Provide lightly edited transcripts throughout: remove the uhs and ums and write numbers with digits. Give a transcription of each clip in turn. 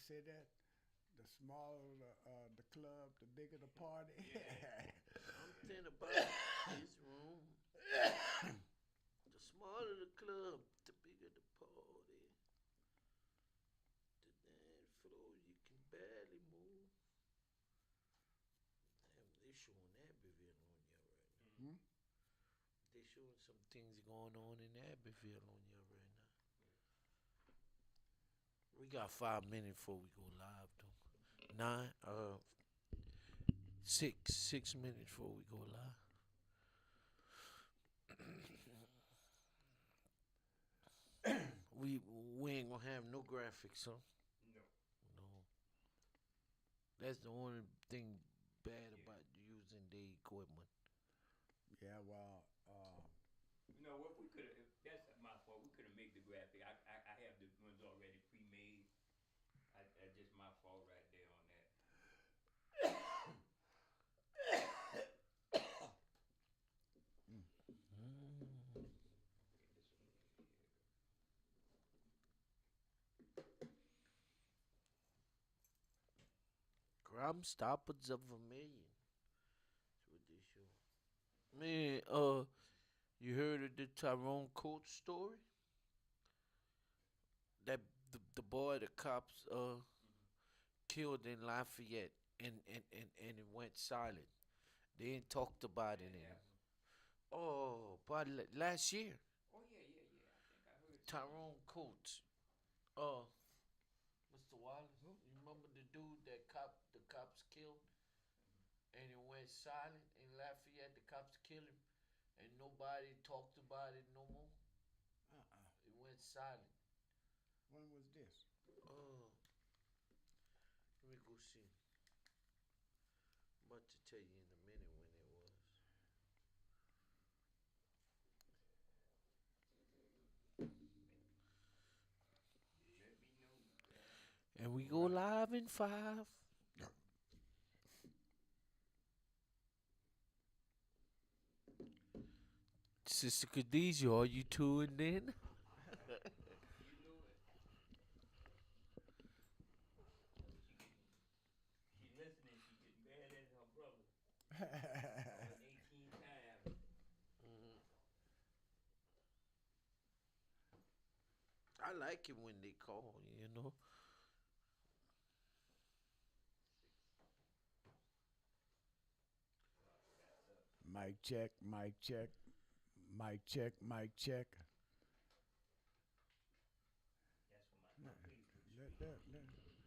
say that? The smaller the club, the bigger the party. Yeah. I'm thinking about this room. The smaller the club, the bigger the party. The damn floor, you can barely move. Damn, they showing Abbeville on you right now. Hmm? They showing some things going on in Abbeville on you right now. We got 5 minutes before we go live though. 6 minutes before we go live. we ain't gonna have no graphics, huh? No. No. That's the only thing bad Yeah. about using the equipment. Yeah, well, You know what? We could have. That's my fault. We could have made the graphic. I have the ones already pre-made. That's just my fault right there on that. Mm. Okay, this one here. Crime Stoppers of a Million. That's what they show. Man, you heard of the Tyrone Coates story? That the boy the cops killed in Lafayette and it went silent. They ain't talked about it That anymore. happened. Oh, but last year, Oh yeah, yeah, yeah. I think I heard something. Tyrone Coates. Uh, Mr. Wallace, you remember the dude that the cops killed, and it went silent in Lafayette. The cops killed him, and nobody talked about it no more. uh-uh. It went silent. When was this? Oh, let me go see. I'm about to tell you in a minute when it was. Let me know, guys. And we go live in 5. Sister Khadijah, are you tuned in? You know it. She listening. She getting mad at her brother. Calling 18 times. Mhm. I like it when they call, you know. Mic check, mic check, mic check, mic check. That's for my Let, Facebook let, stream. let me see.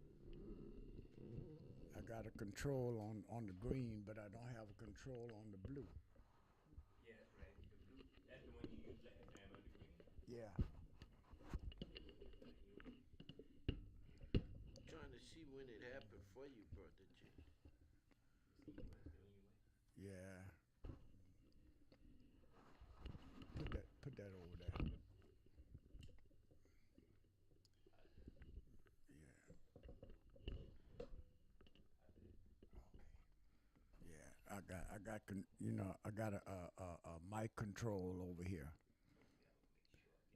This green mic. I got a control on the green, but I don't have a control on the blue. Yeah, that's right. The blue. That's the one you used last time on the green. Yeah. Trying to see when it happened for you, brother J. You see what's on your way? Yeah. Put that over there. Yeah. Yeah. I got a mic control over here. Okay, I'm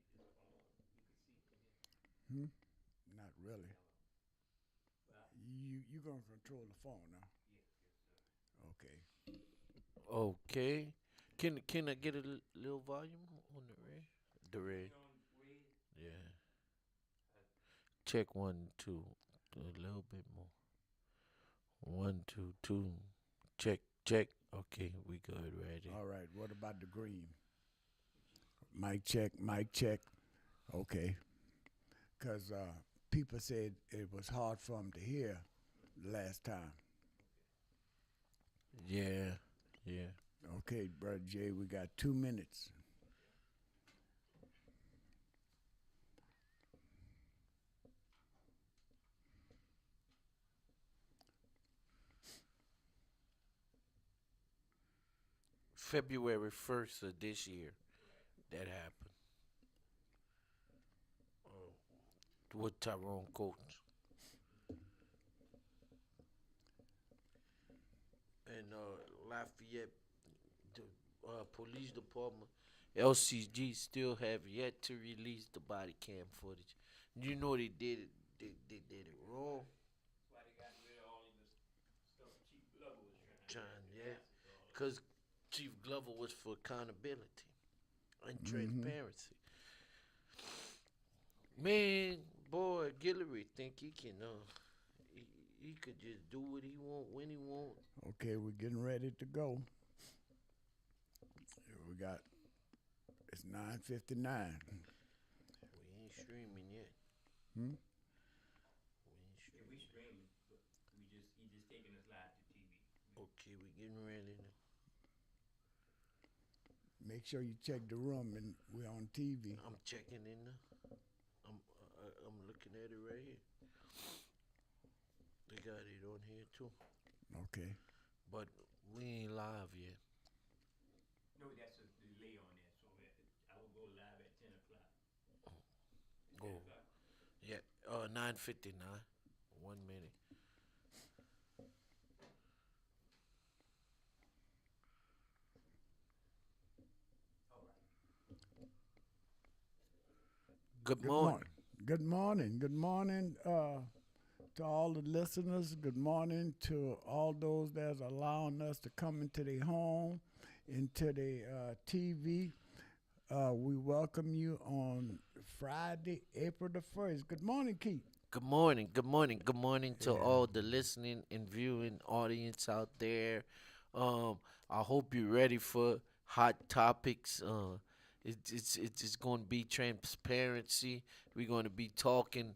gonna make sure I get this phone. You can see from here. Hmm? Not really. Hello. Well, You gonna control the phone now? yes, yes, sir. Okay. Okay. Can I get a little volume on the red? The red. Turn on red. Yeah. Uh, Check 1, 2. Do a little bit more. 1, 2, 2. Check, check. Okay, we good ready. All right. What about the green? Mic check, mic check. Okay. Because people said it was hard for them to hear last time. Yeah, yeah. Okay, Brother Jay, we got 2 minutes. February 1st of this year, that happened. With Tyrone Coates. And Lafayette, the police department, LCG still have yet to release the body cam footage. You know they did it. They did it wrong. That's why they got rid of all of this stuff Chief Glover was trying John, to yeah, pass it all. because Chief Glover was for accountability and Mm-hmm. transparency. Man, boy, Guillory think he can he, he could just do what he want when he want. Okay, we're getting ready to go. We got it's 9:59. We ain't streaming yet. Hmm? We ain't Yeah, we streaming. streaming, but he just taking us live to TV. Okay, we getting ready now. Make sure you check the room and we're on TV. I'm checking in now. I'm looking at it right here. They got it on here too, Okay. but we ain't live yet. No, that's a delay on that, so I will go live at 10 o'clock. Oh, 10 o'clock. yeah. 9:59. 1 minute. All right. Good Good morning. morning. Good morning. Good morning to all the listeners. Good morning to all those that's allowing us to come into their home, into the TV. We welcome you on Friday, April the 1st. Good morning, Keith. Good morning. Good morning. Good morning to Yeah. all the listening and viewing audience out there. I hope you're ready for hot topics. It's going to be transparency. We're going to be talking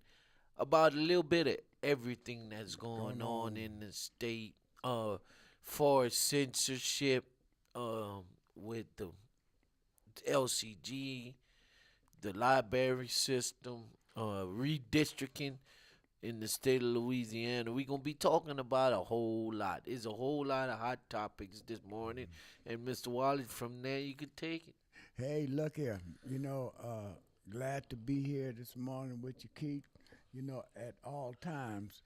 about a little bit of everything that's going Going on on. in the state. For censorship, with the LCG, the library system, redistricting in the state of Louisiana. We're going to be talking about a whole lot. There's a whole lot of hot topics this morning. And Mr. Wallace, from there, you can take it. Hey, look here. Glad to be here this morning with you, Keith. At all times.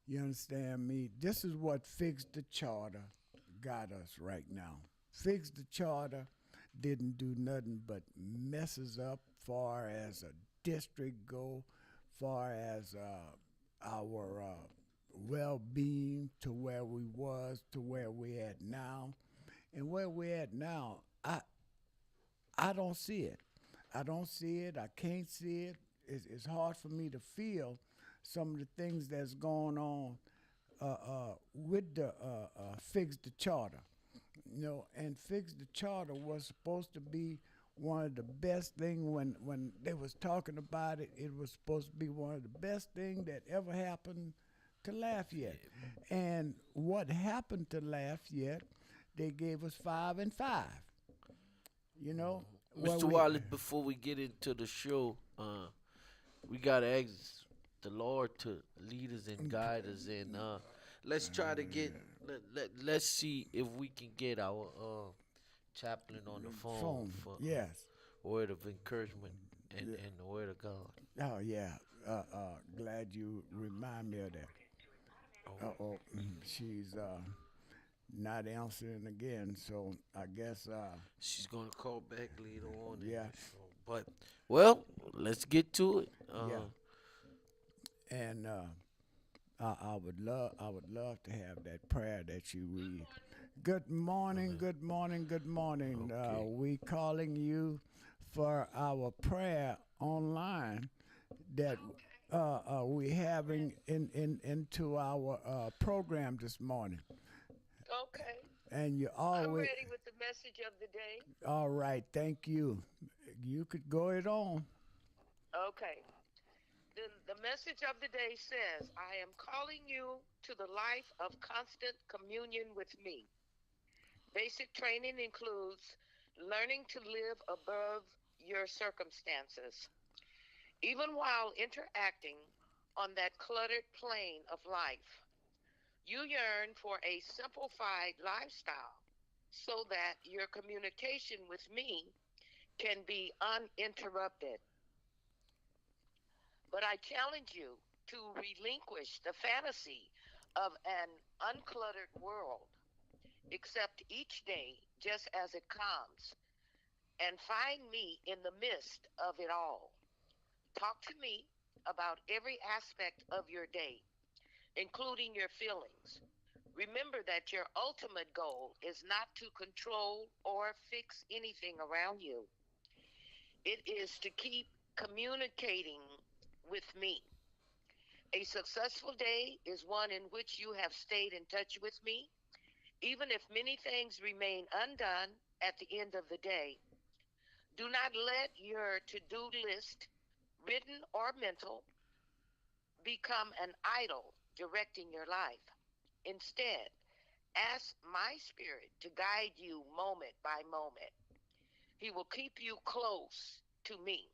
You understand me? This is what Fix the Charter got us right now. Fix the Charter didn't do nothing but messes up far as a district go, far as our well-being to where we was to where we at now. And where we at now, I don't see it. I don't see it. I can't see it. It's hard for me to feel some of the things that's going on with the Fix the Charter. And Fix the Charter was supposed to be one of the best things when they was talking about it. It was supposed to be one of the best things that ever happened to Lafayette. And what happened to Lafayette, they gave us 5 and 5. You know, where Mr. we- Wallace, before we get into the show, we got to ask the Lord to lead us and guide us. And let's try to get, let's see if we can get our chaplain on the phone for Yes. a word of encouragement and, Yeah. and the word of God. Oh yeah. Glad you remind me of that. Uh-oh. She's not answering again, so I guess She's going to call back later on in Yeah. the show. But, well, let's get to it. Yeah. And I would love to have that prayer that you read. Good morning, good morning, good morning. Okay. We calling you for our prayer online that we having into our program this morning. Okay. And you I'm always ready with the message of the day. all right. Thank you. You could go it on. Okay. The message of the day says, I am calling you to the life of constant communion with me. Basic training includes learning to live above your circumstances. Even while interacting on that cluttered plane of life, you yearn for a simplified lifestyle so that your communication with me can be uninterrupted. But I challenge you to relinquish the fantasy of an uncluttered world. accept each day just as it comes, and find me in the midst of it all. Talk to me about every aspect of your day, including your feelings. Remember that your ultimate goal is not to control or fix anything around you. It is to keep communicating with me. A successful day is one in which you have stayed in touch with me, even if many things remain undone at the end of the day. Do not let your to do list, written or mental, become an idol directing your life. Instead, ask my spirit to guide you moment by moment. He will keep you close to me.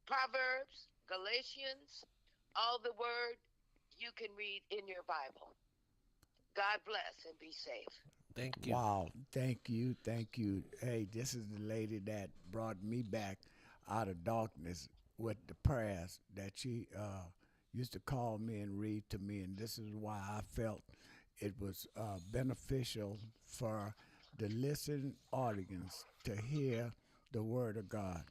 Proverbs, Galatians, all the word you can read in your Bible. God bless and be safe. Thank you. Wow, thank you, thank you. Hey, this is the lady that brought me back out of darkness with the prayers that she used to call me and read to me, and this is why I felt it was beneficial for the listening audience to hear the word of God.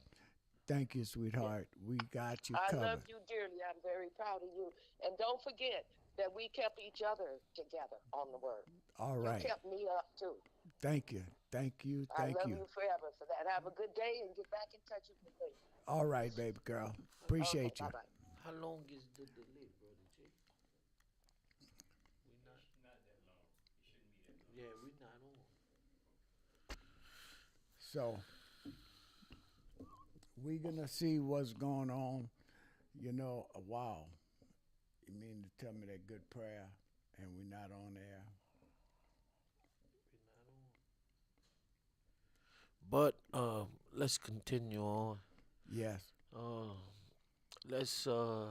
Thank you, sweetheart. We got you I love covered. you dearly. I'm very proud of you. And don't forget that we kept each other together on the word. All You right. kept me up too. Thank you. Thank you. I Thank love you. you forever for that. Have a good day and get back in touch with me. All right, baby girl. Okay, Appreciate you. bye bye. How long is the delay, brother J? We not. It's not that long. It shouldn't be that long. Yeah, we not on. So we're gonna see what's going on. Wow. You mean to tell me that good prayer and we're not on air? We not on. But let's continue on. Yes. Uh, let's uh,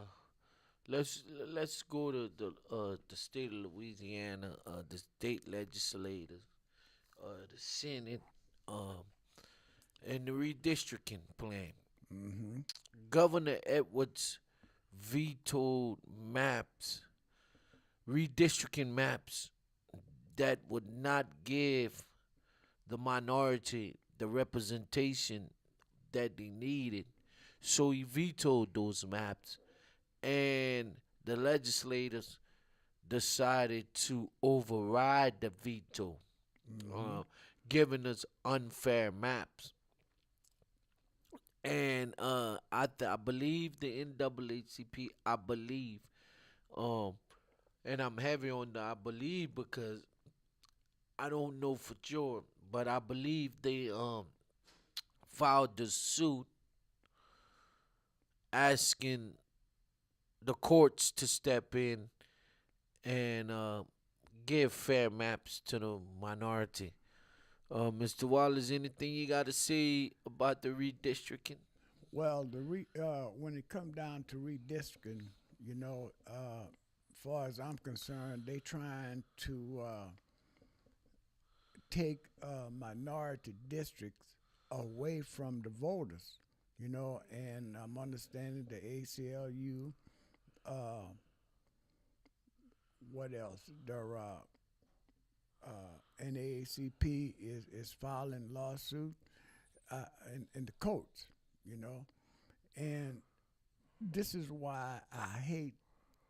let's go to the state of Louisiana. The state legislators, the Senate, um, and the redistricting plan. Mm-hmm. Governor Edwards vetoed redistricting maps that would not give the minority the representation that they needed. So he vetoed those maps, and the legislators decided to override the veto, Mm-hmm. uh, giving us unfair maps. And I believe the NAACP. I believe, um, and I'm heavy on the I believe because I don't know for sure, but I believe they filed the suit asking the courts to step in and give fair maps to the minority. Mr. Wallace, anything you got to say about the redistricting? Well, when it come down to redistricting, far as I'm concerned, they trying to take minority districts away from the voters. And I'm understanding the ACLU. What else? The NAACP is filing lawsuit in the courts. You know, and this is why I hate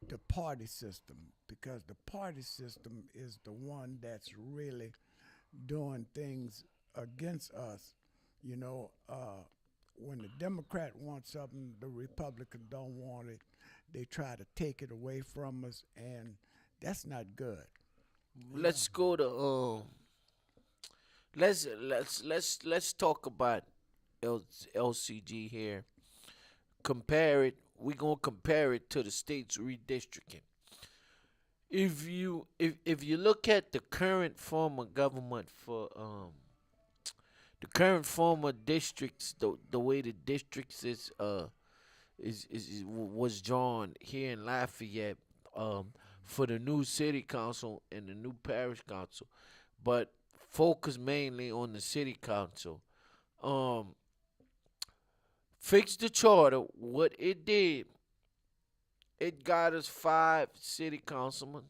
the party system, because the party system is the one that's really doing things against us. You know, when the Democrat wants something, the Republican don't want it. They try to take it away from us, and that's not good. You know. Let's go to let's talk about LCG here. Compare it. We're gonna compare it to the state's redistricting. If you look at the current form of government for the current form of districts, the way the districts was drawn here in Lafayette, for the new city council and the new parish council, but focus mainly on the city council. Um, Fix the charter. What it did, it got us 5 city councilmen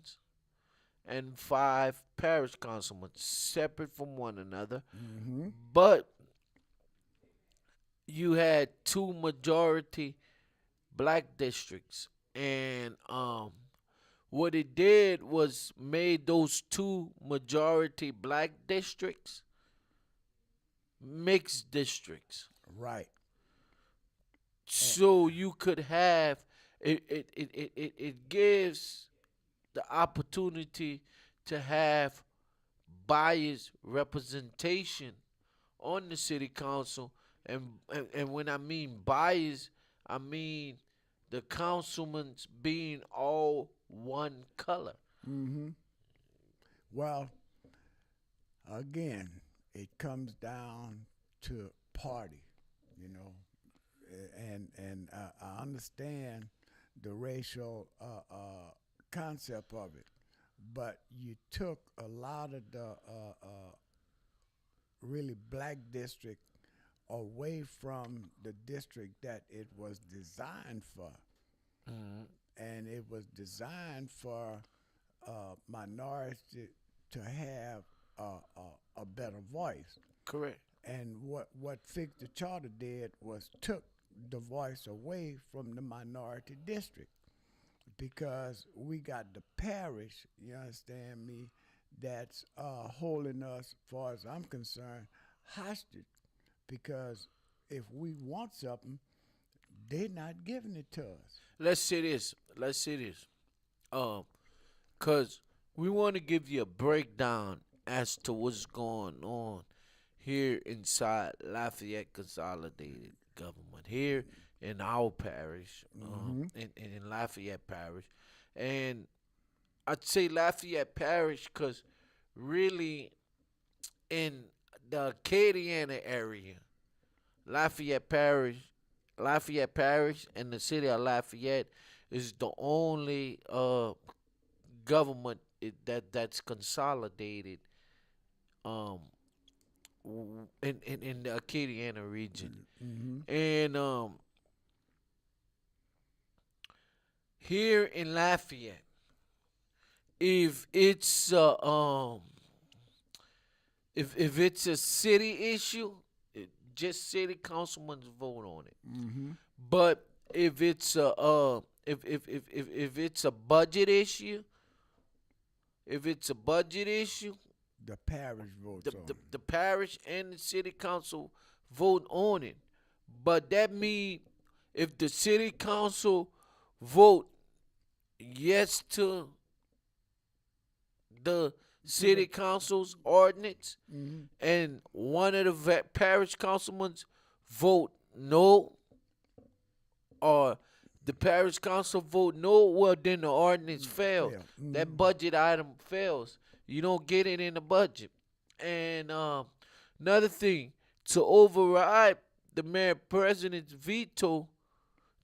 and 5 parish councilmen, separate from one another. Mm-hmm. But you had 2 majority black districts, and what it did was made those 2 majority black districts mixed districts. Right. So you could have it gives the opportunity to have biased representation on the city council, and when I mean bias, I mean the councilmen being all one color. Mm-hmm. Well, again, it comes down to party, you know, and I understand the racial concept of it, but you took a lot of the really black district away from the district that it was designed for, Mhm. and it was designed for minority to have a better voice. Correct. And what Fix the Charter did was took the voice away from the minority district, because we got the parish, you understand me, that's holding us, far as I'm concerned, hostage. Because if we want something, they're not giving it to us. Let's say this. Let's say this. Cause we want to give you a breakdown as to what's going on here inside Lafayette Consolidated Government, here in our parish, in Lafayette Parish. And I'd say Lafayette Parish because really in the Acadiana area, Lafayette Parish, Lafayette Parish and the city of Lafayette is the only government that's consolidated um in the Acadiana region. Mm-hmm. And here in Lafayette, if it's if it's a city issue, just city councilmen vote on it. Mm-hmm. But if it's a if it's a budget issue, if it's a budget issue, The parish votes on it. the parish and the city council vote on it. But that means if the city council vote yes to the city council's ordinance, Mm-hmm. and one of the parish councilmen vote no, or the parish council vote no, well then the ordinance fails. Fail. That Mhm. budget item fails. You don't get it in the budget. And another thing, to override the mayor president's veto,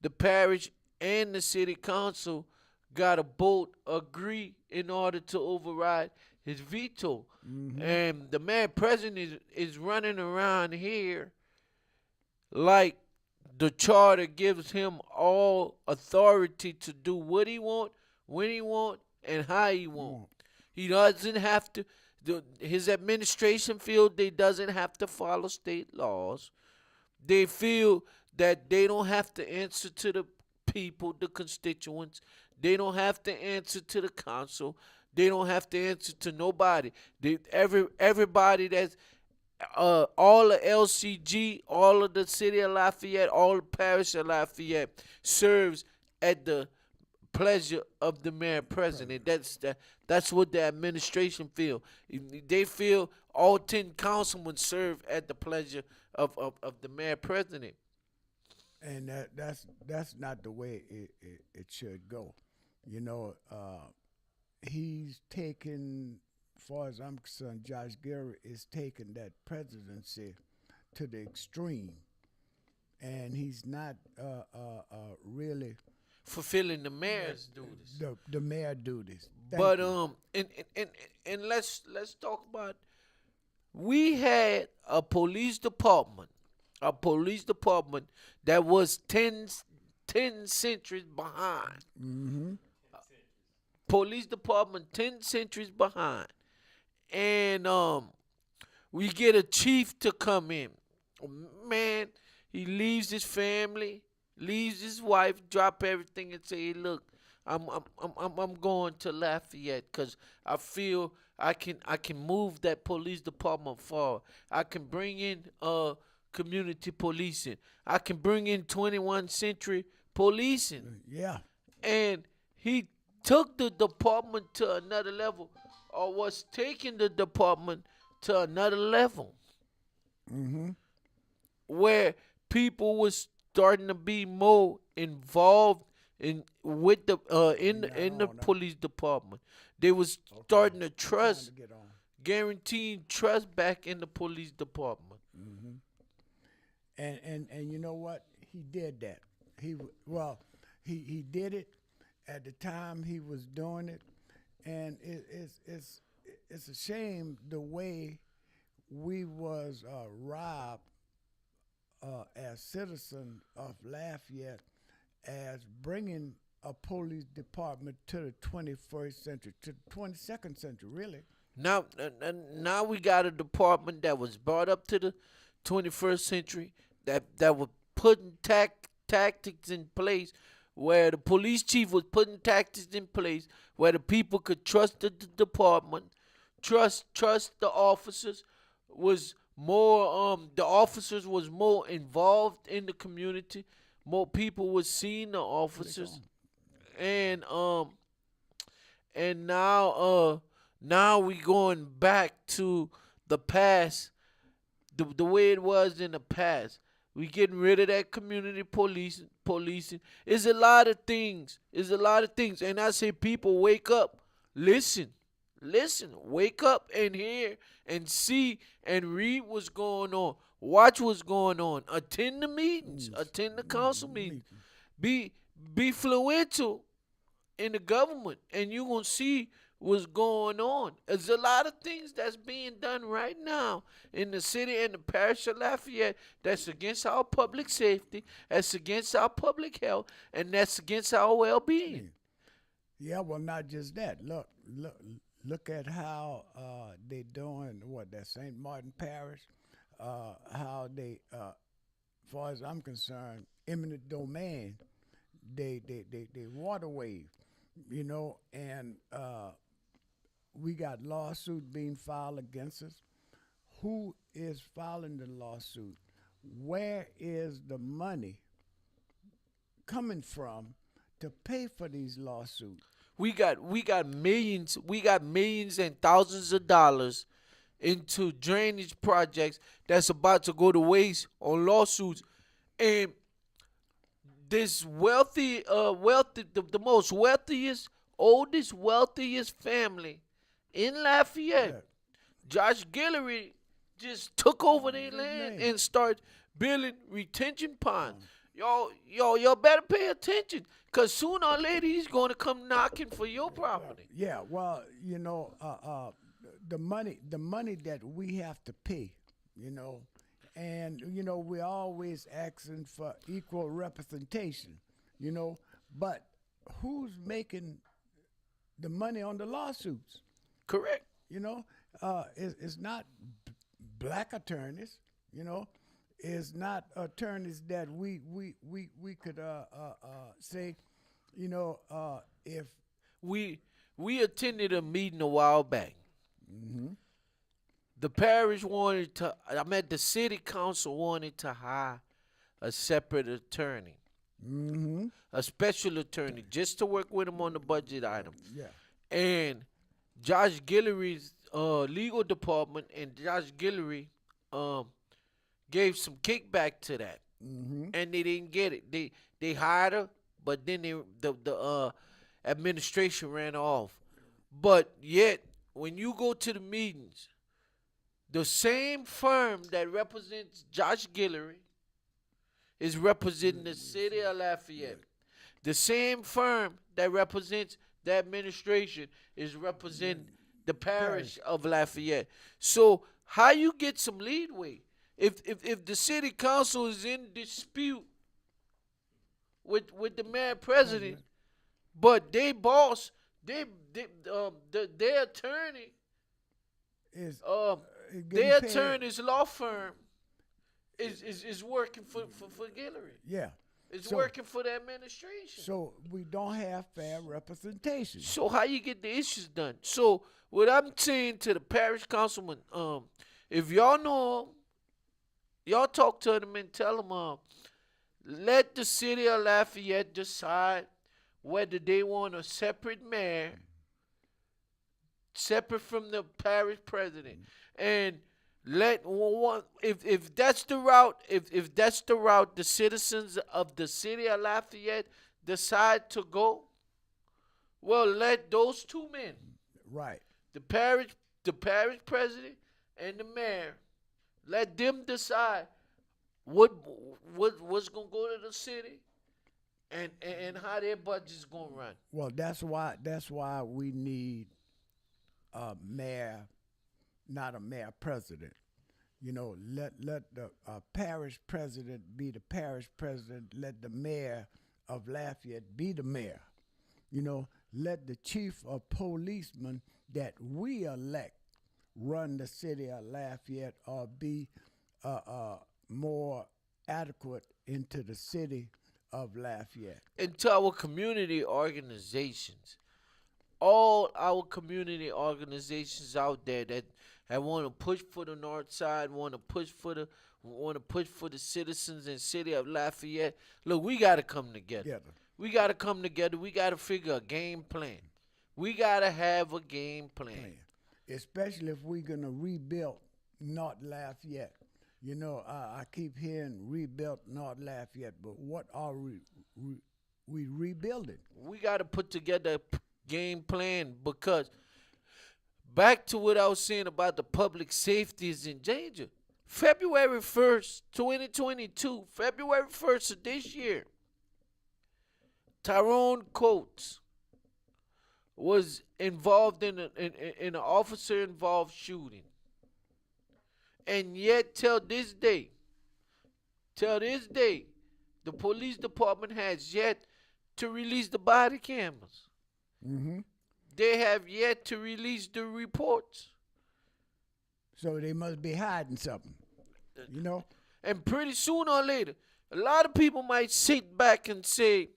the parish and the city council got to both agree in order to override his veto. And the mayor president is running around here like the charter gives him all authority to do what he want, when he want, and how he want. He doesn't have to. His administration feel they doesn't have to follow state laws. They feel that they don't have to answer to the people, the constituents. They don't have to answer to the council. They don't have to answer to nobody. Everybody that's all the LCG, all of the city of Lafayette, all the parish of Lafayette serves at the pleasure of the mayor president. That's what the administration feel. They feel all 10 councilmen serve at the pleasure of the mayor president. And that's not the way it should go. You know, he's taken, as far as I'm concerned, Josh Gary is taking that presidency to the extreme, and he's not really Fulfilling the mayor's duties. the mayor duties. Thank But you. and let's talk about, we had a police department that was 10 centuries behind. Mm-hmm. police department 10 centuries behind. And we get a chief to come in. Man, he leaves his family, leaves his wife, drop everything, and say, hey, "Look, I'm going to Lafayette because I feel I can move that police department forward. I can bring in community policing. I can bring in 21st century policing." Yeah. And he took the department to another level, or was taking the department to another level, where people was starting to be more involved in with the in the police department. They was starting to trust, guaranteeing trust back in the police department. And you know what? He did that. He did it at the time he was doing it, and it's a shame the way we was robbed as citizens of Lafayette as bringing a police department to the 21st century, to the 22nd century, really. Now we got a department that was brought up to the 21st century, that was putting tactics in place, where the police chief was putting tactics in place where the people could trust the department, trust the officers, was more the officers was more involved in the community, more people was seeing the officers. And now we going back to the past, the way it was in the past. We getting rid of that community policing. It's a lot of things. And I say, people, wake up. Listen. Wake up and hear and see and read what's going on. Watch what's going on. Attend the meetings. Attend the council meetings. Be influential in the government, and you're going to see what's going on. There's a lot of things that's being done right now in the city and the parish of Lafayette that's against our public safety, that's against our public health, and that's against our well-being. Yeah, well, not just that. Look at how they doing that St. Martin Parish, how they, far as I'm concerned, eminent domain, they waterway, and we got lawsuit being filed against us. Who is filing the lawsuit? Where is the money coming from to pay for these lawsuits? We got millions and thousands of dollars into drainage projects that's about to go to waste on lawsuits. And this the most wealthiest family in Lafayette, Josh Guillory, just took over their land and started building retention ponds. Y'all better pay attention, because sooner or later he's going to come knocking for your property. Yeah, well, the money that we have to pay, and we're always asking for equal representation, but who's making the money on the lawsuits? Correct. It's not black attorneys, It's not attorneys that we could say, if we attended a meeting a while back. The parish the city council wanted to hire a separate attorney, a special attorney, just to work with him on the budget item. Yeah. And Josh Guillory's legal department and Josh Guillory gave some kickback to that, and they didn't get it. They hired her, but then the administration ran off. But yet, when you go to the meetings, the same firm that represents Josh Guillory is representing the city of Lafayette. The same firm that represents the administration is representing the parish of Lafayette. So how you get some leadway? If the city council is in dispute with the mayor president, but they boss their attorney, Is their getting paid. attorney's law firm is working for Guillory. Yeah. It's So- working for the administration. So we don't have fair representation. So how you get the issues done? So what I'm saying to the parish councilman, if y'all know 'em, y'all talk to them and tell them, let the city of Lafayette decide whether they want a separate mayor, separate from the parish president, and let one if that's the route, if that's the route the citizens of the city of Lafayette decide to go, well, let those two men, Right. the parish president and the mayor, let them decide what's gonna go to the city and how their budget's gonna run. Well, that's why we need a mayor, not a mayor president. You know, let the parish president be the parish president. Let the mayor of Lafayette be the mayor. You know, let the chief of policemen that we elect run the city of Lafayette or be more adequate into the city of Lafayette. Into our community organizations, all our community organizations out there that want to push for the north side, want to push for the citizens and city of Lafayette. Look, we got to come together. Together. We got to come together. We got to figure a game plan. We got to have a game plan. Especially if we're going to rebuild North Lafayette. You know, I keep hearing rebuilt North Lafayette, but what are we rebuilding? We got to put together a game plan, because back to what I was saying about the public safety is in danger. February 1st, 2022, February 1st of this year, Tyrone Coates was involved in an officer-involved shooting. And yet, till this day, the police department has yet to release the body cameras. Mm-hmm. They have yet to release the reports. So they must be hiding something, you know? And pretty sooner or later, a lot of people might sit back and say,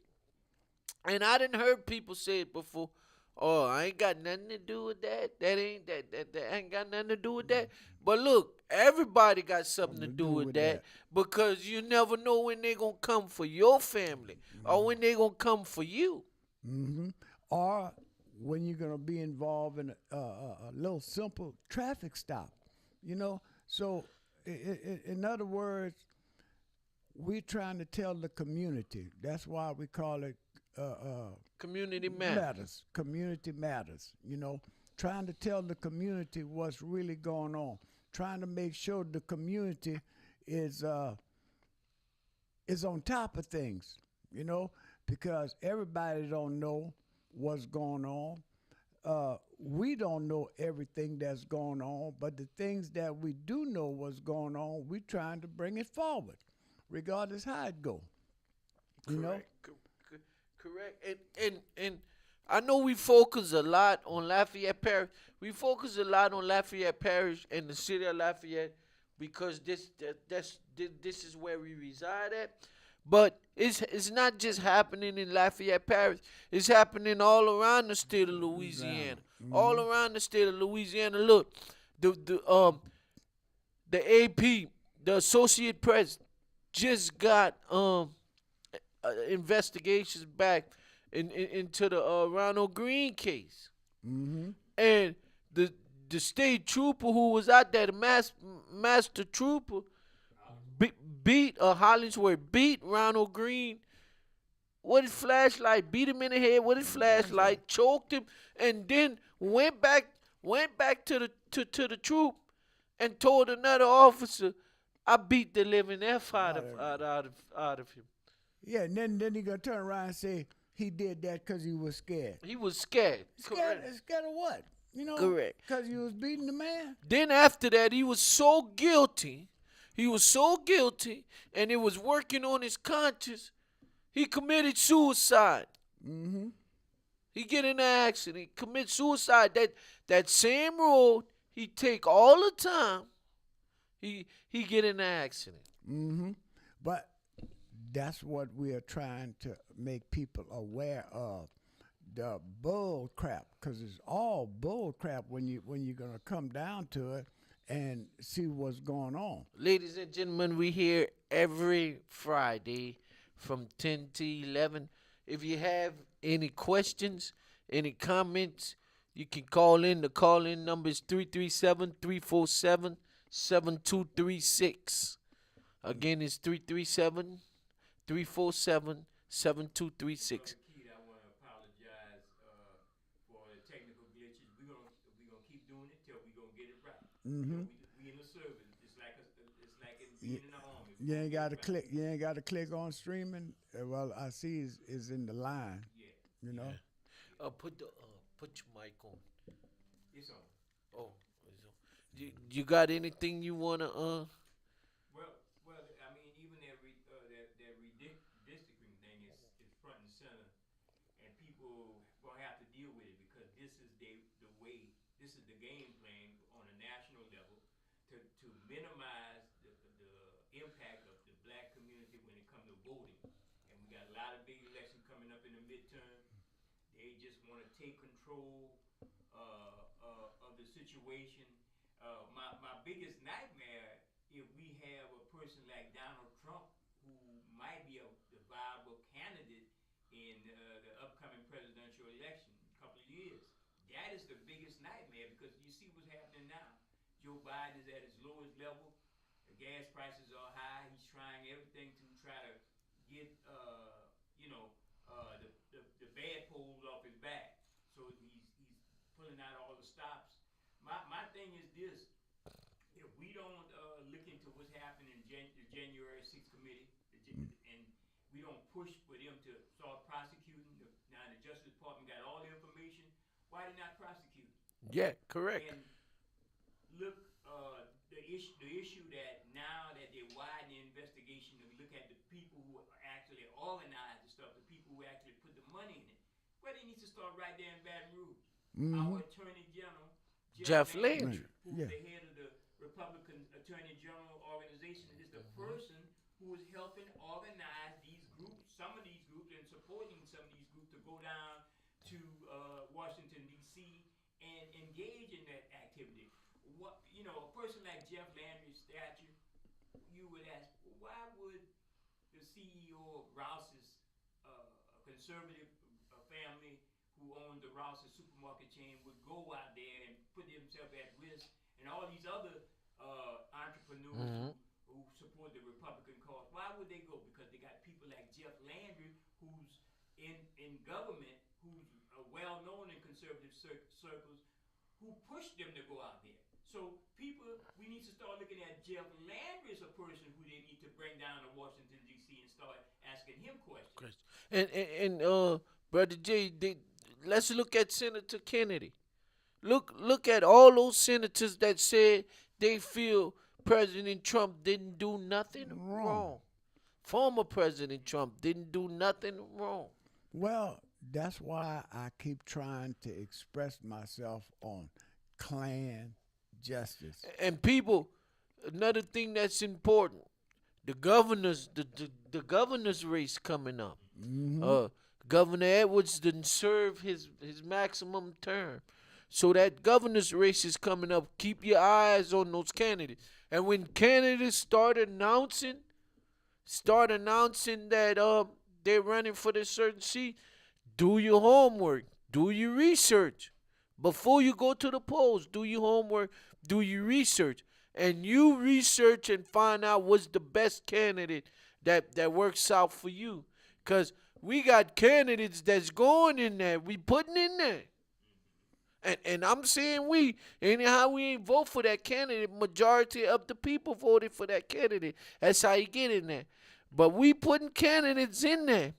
and I done heard people say it before, oh, I ain't got nothing to do with that. That ain't got nothing to do with that. But look, everybody got something to do with that, because you never know when they gonna come for your family or when they gonna come for you. Mm-hmm. Or when you're going to be involved in a little simple traffic stop, you know? So, in other words, we're trying to tell the community. That's why we call it Community matters. Community matters, you know? Trying to tell the community what's really going on. Trying to make sure the community is on top of things, you know? Because everybody don't know what's going on. We don't know everything that's going on, but the things that we do know what's going on, we're trying to bring it forward, regardless how it go. You know? Correct. And I know we focus a lot on Lafayette Parish. We focus a lot on Lafayette Parish and the city of Lafayette because this is where we reside at. But it's not just happening in Lafayette Parish. It's happening all around the state of Louisiana. Mm-hmm. All around the state of Louisiana. Look, the AP, the Associate Press, just got investigations back into the Ronald Green case. Mm-hmm. And the state trooper who was out there, the master trooper, beat Hollingsworth, beat Ronald Green with his flashlight, beat him in the head with his flashlight, choked him, and then went back to the troop and told another officer, "I beat the living F out of him." Yeah, and then he gonna turn around and say he did that because he was scared. He was scared. Scared of what? You know? Correct. Because he was beating the man. Then after that, he was so guilty. And it was working on his conscience. He committed suicide. Mm-hmm. He get in an accident, commit suicide. That same road he take all the time. He get in an accident. Mm-hmm. But that's what we are trying to make people aware of. The bull crap, because it's all bull crap when you're gonna come down to it and see what's going on. Ladies and gentlemen, we here every Friday from 10 to 11. If you have any questions, any comments, you can call in. The call-in number is 337-347-7236. Again, it's 337-347-7236. Keith, I want to apologize for the technical glitches. We gonna keep doing it till we gonna get it right. Mm-hmm. We in the service. It's like in being in the army. You ain't got to click. You ain't got to click on streaming. Well, I see is in the line. Yeah, You know. Put your mic on. it's on. Oh, it's on. You got anything you wanna Well, I mean, even that redistricting thing is front and center, and people gonna have to deal with it because this is the way. This is the game plan on a national level to minimize the impact of the black community when it comes to voting. And we got a lot of big elections coming up in the midterm. They just want to take control of the situation. My biggest nightmare if we have a person like Donald Trump who might be the viable candidate in the upcoming presidential election in a couple of years. That is the biggest nightmare because you see what's happening now. Joe Biden is at his lowest level. The gas prices are high. He's trying everything to try to get the bad poles off his back. So he's pulling out all the stops. My thing is this: if we don't look into what's happening in the January 6th committee, and we don't push for them to start prosecuting, now the Justice Department got all the information. Why they not prosecute? Yeah, correct. And look, the issue that now that they widen the investigation and look at the people who actually organize the stuff, the people who actually put the money in it. Well, they need to start right there in Baton Rouge. Mm-hmm. Our Attorney General, Jeff Landry. who's Yeah. the head of the Republican Attorney General organization, is the person who is helping organize these groups, some of these groups, and supporting some of these groups to go down to Washington, D.C. and engage in that activity. A person like Jeff Landry's stature, you would ask, why would the CEO of Rouse's, a conservative family who owned the Rouse's supermarket chain, would go out there and put themselves at risk, and all these other entrepreneurs who support the Republican cause, why would they go? Because they got people like Jeff Landry, who's in government, who's well known in conservative circles, who pushed them to go out there. So we need to start looking at Jeff Landry as a person who they need to bring down to Washington, D.C. and start asking him questions. And Brother Jay, let's look at Senator Kennedy. Look at all those senators that said they feel President Trump didn't do nothing wrong. Former President Trump didn't do nothing wrong. Well, that's why I keep trying to express myself on Klan justice. And people, another thing that's important, the governor's race coming up. Mm-hmm. Governor Edwards didn't serve his maximum term. So that governor's race is coming up. Keep your eyes on those candidates. And when candidates start announcing that they're running for this certain seat, do your homework. Do your research. Before you go to the polls, do your homework. Do your research. And you research and find out what's the best candidate that works out for you. Because we got candidates that's going in there. We putting in there. And I'm saying anyhow we ain't vote for that candidate. Majority of the people voted for that candidate. That's how you get in there. But we putting candidates in there.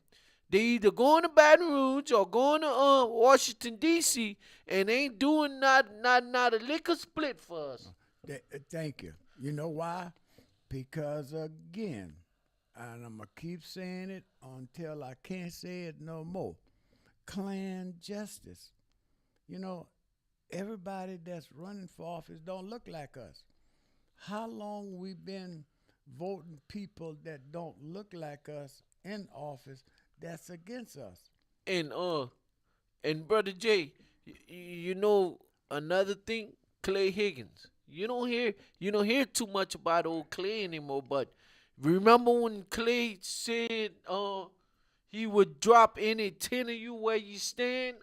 They either going to Baton Rouge or going to Washington, D.C. and ain't doing not a liquor split for us. Thank you. You know why? Because again, and I'm going to keep saying it until I can't say it no more. clan justice. You know, everybody that's running for office don't look like us. How long we been voting people that don't look like us in office that's against us? And brother Jay, you know another thing, Clay Higgins. You don't hear too much about old Clay anymore. But remember when Clay said he would drop any 10 of you where you stand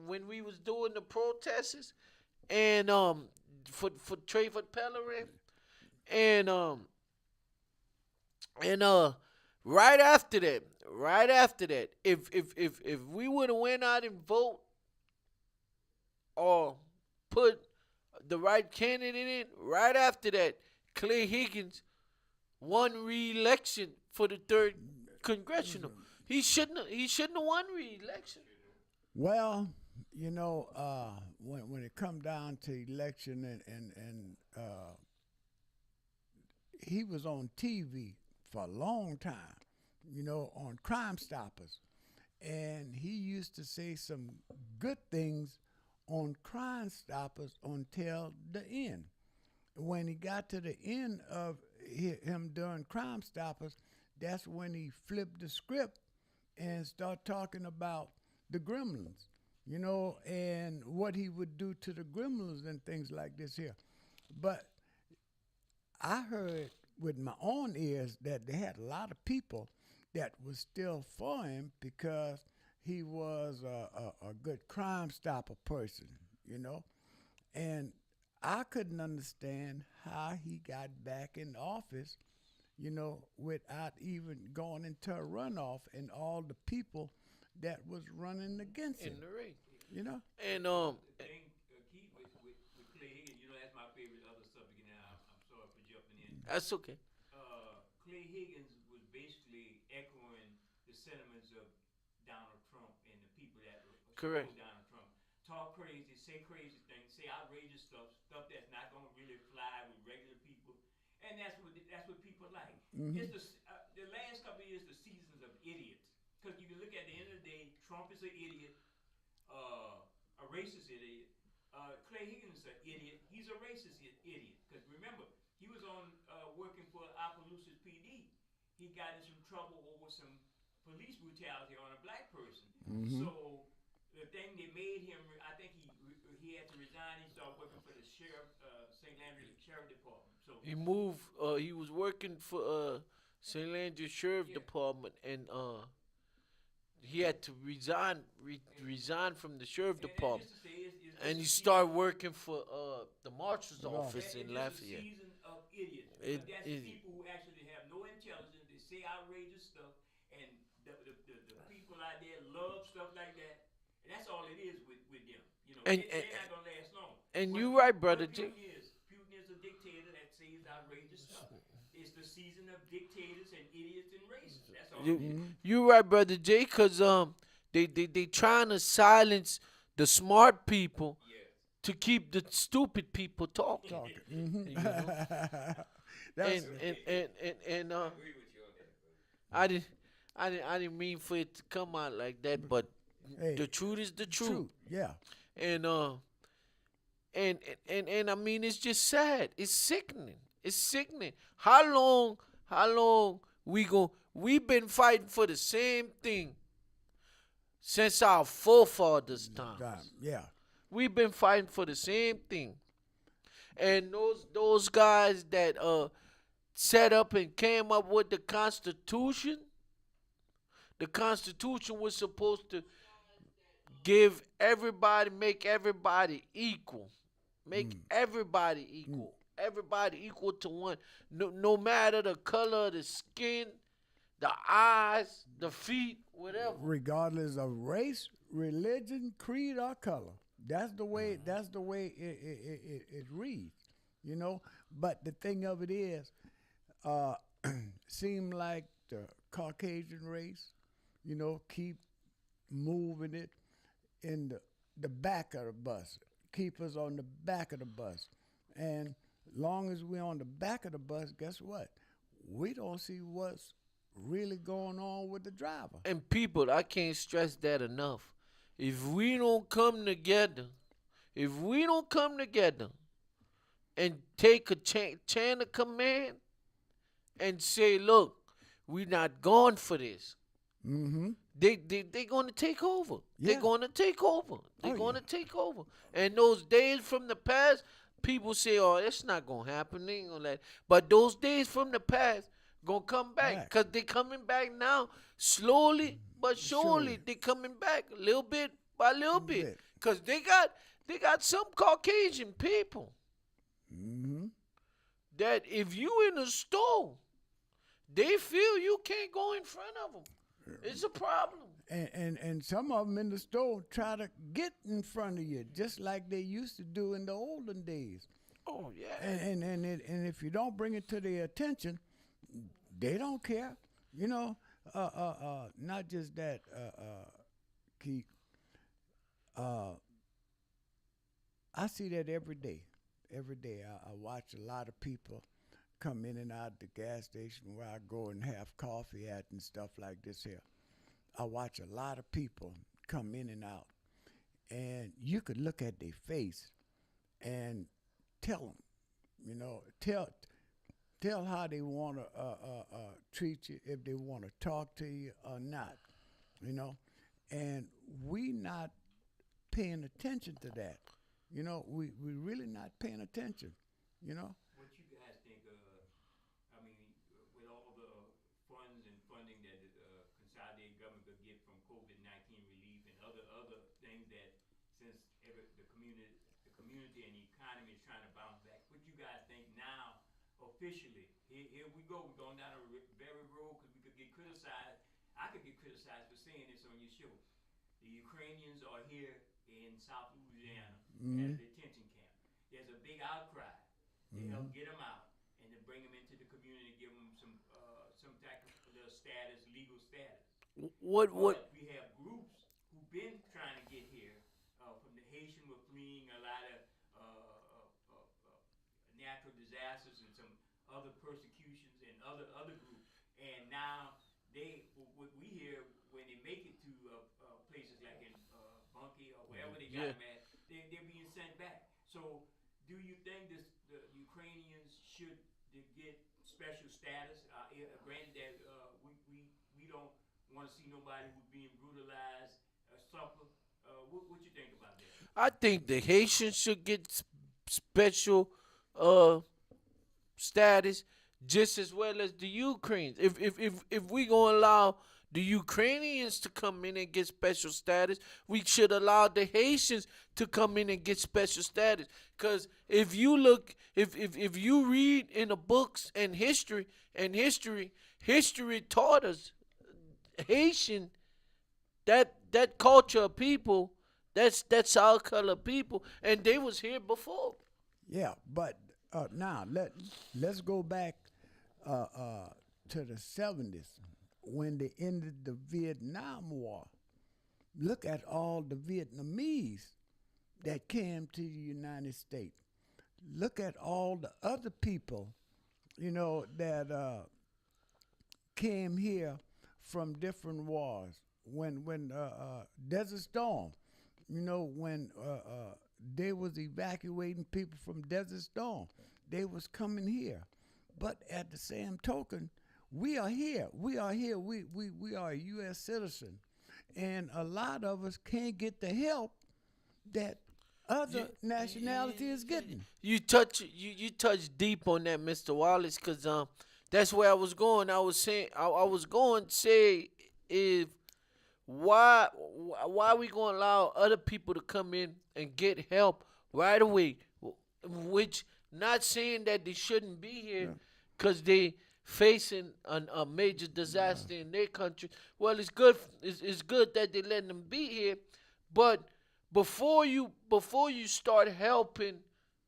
when we was doing the protests and for Trayvon Pellerin and and right after that, if we would have went out and vote or put the right candidate in, right after that, Clay Higgins won re-election for the third congressional. He shouldn't have won re-election. Well, you know, when it come down to election and he was on TV for a long time, you know, on Crime Stoppers, and he used to say some good things on Crime Stoppers until the end. When he got to the end of him doing Crime Stoppers, that's when he flipped the script and started talking about the gremlins, you know, and what he would do to the gremlins and things like this here. But I heard with my own ears that they had a lot of people that was still for him because he was a good Crime Stopper person, you know. And I couldn't understand how he got back in office, you know, without even going into a runoff and all the people that was running against him, In the race. you know. And The thing, Keith, with Clay Higgins, you know, that's my favorite other subject, and I'm sorry for jumping in. that's okay. Clay Higgins was basically echoing the sentiments of Donald Trump and the people that Correct. support Donald Trump. Talk crazy, say crazy things, say outrageous stuff that's not gonna really fly with regular people, and that's what people like. Mm-hmm. It's the last couple of years, the seasons of idiots. Because you can look at the end of the day, Trump is an idiot, a racist idiot. Clay Higgins is an idiot. He's a racist idiot. Because remember, he was on working for Appaloosa's PD. He got in some trouble over some police brutality on a black person. Mm-hmm. So the thing that made him, I think he had to resign. He started working for the sheriff, St. Landry Sheriff Department. So He moved. He was working for St. Landry Sheriff Yeah. Department, and he had to resign from the sheriff and department, just to say, it's and he just a started working for the marshal's Right. office in It's Lafayette. a season of idiots. It- But that's it- people who actually have no intelligence. They say outrageous stuff, and the people out there love stuff like that. And that's all it is with them. You know, And- they're not gonna last long. and What you right, Putin- brother what J. Putin is a dictator that says outrageous stuff. It's the season of dictators and idiots and racists. That's all it is. You right, brother Jay, cause they trying to silence the smart people Yes. to keep the stupid people talking. Talking. Mm-hmm. You know? That's And I agree with you on that. I didn't mean for it to come out like that, but hey, the truth is the truth. truth. Yeah. And and I mean, it's just sad. It's sickening. It's sickening. How long we've been fighting for the same thing since our forefathers' time. Yeah. We've been fighting for the same thing. And those guys that set up and came up with the Constitution was supposed to give everybody, make everybody equal. Make everybody equal. Everybody equal to one. No matter the color of the skin, the eyes, the feet, whatever. Regardless of race, religion, creed, or color. That's the way. That's the way it reads. You know. But the thing of it is, seem like the Caucasian race, you know, keep moving it in the back of the bus. Keep us on the back of the bus. And long as we're on the back of the bus, guess what? We don't see what's really going on with the driver. And people, I can't stress that enough. If we don't come together, if we don't come together and take a chain of command and say, look, we not going for this. Mm-hmm. They going to take over. Yeah. They're going to take over. They're Oh, going yeah. to take over. And those days from the past, people say, oh, it's not going to happen. They ain't gonna let. But those days from the past going to come back. Because they coming back now. Slowly but surely, they coming back. Little bit by little bit. Because they got some Caucasian people Mm-hmm. that if you in a store, they feel you can't go in front of them. It's a problem. And some of them in the store try to get in front of you, just like they used to do in the olden days. Oh yeah. And if you don't bring it to their attention, they don't care. You know, not just that, Keith. I see that every day. Every day, I watch a lot of people come in and out the gas station where I go and have coffee at and stuff like this here. I watch a lot of people come in and out, and you could look at their face and tell them, you know, tell how they want to treat you, if they want to talk to you or not, you know. And we not paying attention to that. You know, we really not paying attention, you know. What you guys think? I mean, with all the funds and funding that the consolidated government could get from COVID-19 relief and other things that, since the community and the economy is trying to bounce back, what you guys think now? Officially, here we go. We're going down a very road because we could get criticized. I could get criticized for saying this on your show. The Ukrainians are here in South Louisiana at a detention camp. There's a big outcry to help get them out and to bring them into the community, give them some type of little status, legal status. What? But we have groups who've been trying to get here. From the Haitian were fleeing a lot of natural disasters and some other persecutions and other groups, and now what we hear when they make it to places like in Bunkie or wherever they got them at, they're being sent back. So, do you think the Ukrainians should get special status? Granted that we don't want to see nobody who's being brutalized suffer. What you think about that? I think the Haitians should get special status just as well as the Ukrainians. If we gonna allow the Ukrainians to come in and get special status, we should allow the Haitians to come in and get special status. Cause if you look, if you read in the books and history taught us Haitian, that culture of people, that's our color people, and they was here before. Yeah, but now let's go back to the 70s when they ended the Vietnam War. Look at all the Vietnamese that came to the United States. Look at all the other people, you know, that came here from different wars. When Desert Storm, you know, when they was evacuating people from Desert Storm, they was coming here. But at the same token, we are here. We are here. We are a U.S. citizen, and a lot of us can't get the help that other nationality is getting. You touch deep on that, Mr. Wallace, because that's where I was going. I was saying I was going to say, if why we going to allow other people to come in and get help right away, which not saying that they shouldn't be here because they facing a major disaster in their country. Well, it's good that they letting them be here, but before you start helping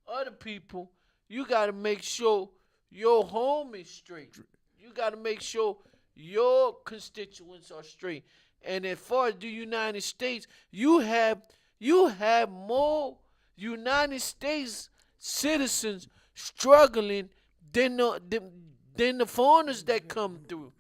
other people, you got to make sure your home is straight. You got to make sure your constituents are straight. And as far as the United States, you have more United States citizens struggling than the foreigners that come through.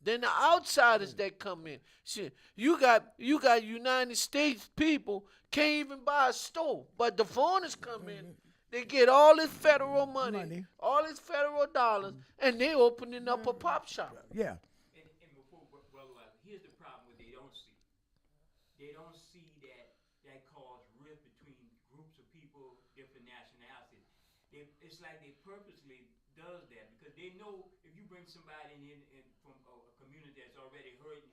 Then the outsiders that come in. Shit, you got United States people can't even buy a stove, but the foreigners come in. They get all this federal money, all this federal dollars, and they opening up a pop shop. Yeah. And before Brother Wiley, here's the problem what they don't see. They don't see that cause rift between groups of people, different nationalities. It's like they purposely does that because they know if you bring somebody in from a community that's already hurting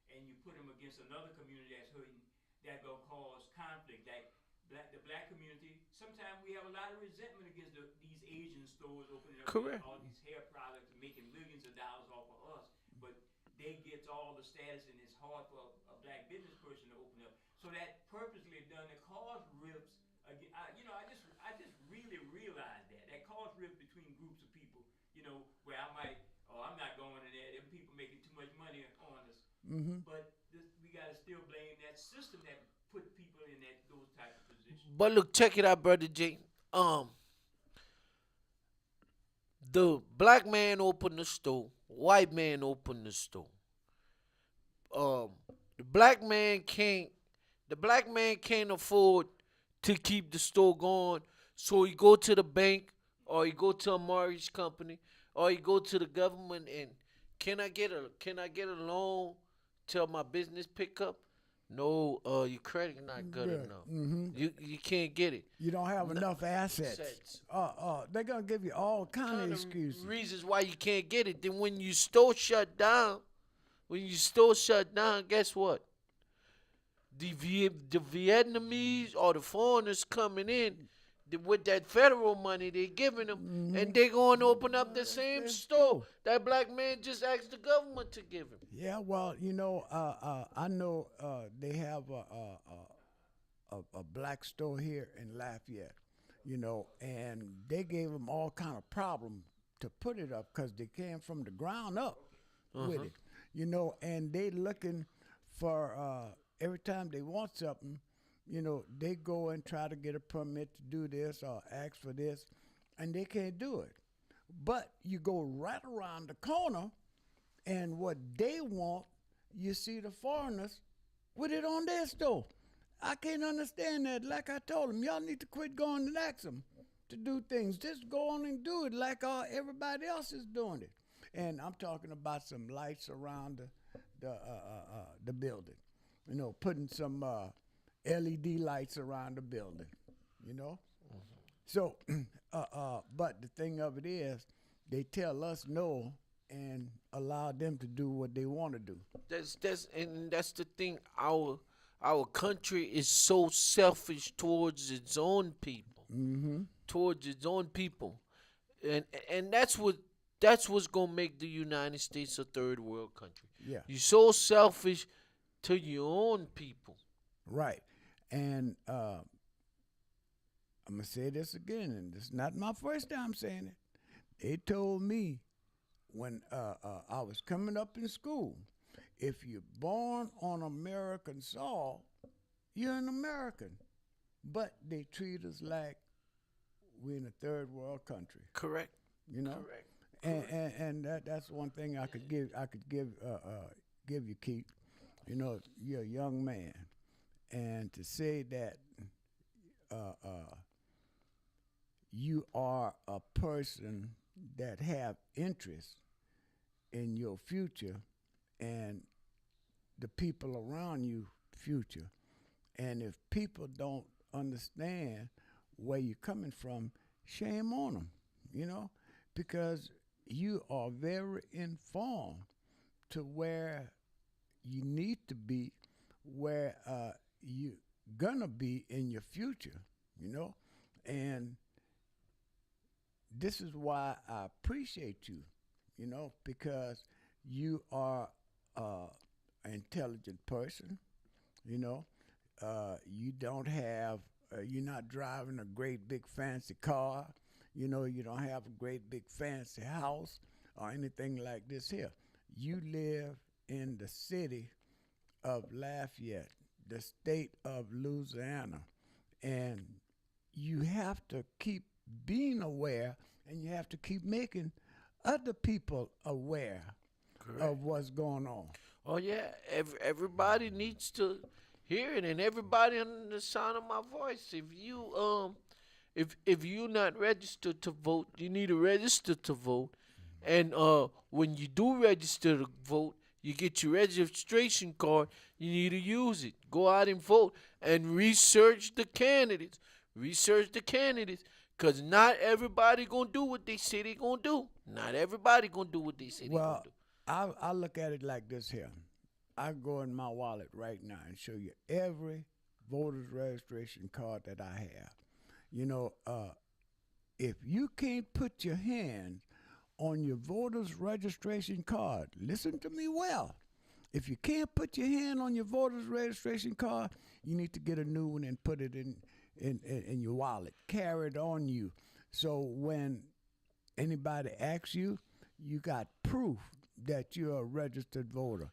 and you put them against another community that's hurting, that gonna cause conflict. Like the black community, sometimes we have a lot of resentment against these Asian stores opening up all these hair products and making millions of dollars off of us, but they get all the status and it's hard for a black business person to open up. So that purposely done to cause rifts. Again, I just really realized that cause rift between groups of people. Where I might, I'm not going in there. Them people making too much money on us. Mm-hmm. But we gotta still blame that system that put people in those type of positions. But look, check it out, brother J. The black man opened the store, white man opened the store. The black man can't afford to keep the store going, so he go to the bank or he go to a mortgage company or he go to the government and can I get a loan till my business pick up? No, your credit not good enough. Mm-hmm. You can't get it. You don't have enough assets. They're gonna give you all kind of excuses. Reasons why you can't get it. Then when you store shut down, guess what? The Vietnamese or the foreigners coming in with that federal money they giving them, and they going to open up the same store that black man just asked the government to give him. Yeah, well, I know they have a black store here in Lafayette, and they gave them all kind of problem to put it up because they came from the ground up with it, and they looking for every time they want something, they go and try to get a permit to do this or ask for this, and they can't do it. But you go right around the corner, and what they want, you see the foreigners with it on their store. I can't understand that. Like I told them, y'all need to quit going and ask them to do things. Just go on and do it like everybody else is doing it. And I'm talking about some lights around the building. Putting some LED lights around the building, So, but the thing of it is, they tell us no and allow them to do what they want to do. That's the thing. Our country is so selfish towards its own people. Mm-hmm. Towards its own people, and that's what's gonna make the United States a third world country. Yeah, you're so selfish to your own people. Right. And I'm going to say this again, and this is not my first time saying it. They told me when I was coming up in school, if you're born on American soil, you're an American. But they treat us like we're in a third world country. Correct. Correct. And that's one thing I could give you, Keith. You're a young man, and to say that you are a person that have interest in your future and the people around you future, and if people don't understand where you're coming from, shame on them, because you are very informed to where you need to be, where you gonna be in your future, and this is why I appreciate you, because you are an intelligent person, you don't have, you're not driving a great big fancy car, you don't have a great big fancy house or anything like this here. You live in the city of Lafayette, the state of Louisiana, and you have to keep being aware, and you have to keep making other people aware of what's going on. Oh yeah, everybody needs to hear it, and everybody under the sound of my voice. If you not registered to vote, you need to register to vote. And when you do register to vote, you get your registration card. You need to use it. Go out and vote and research the candidates. Research the candidates, cause not everybody gonna do what they say they gonna do. Not everybody gonna do what they say they gonna Well, do. I look at it like this here. I go in my wallet right now and show you every voter's registration card that I have. You know, if you can't put your hand on your voter's registration card, listen to me well. If you can't put your hand on your voter's registration card, you need to get a new one and put it in your wallet. Carry it on you. So when anybody asks you, you got proof that you're a registered voter.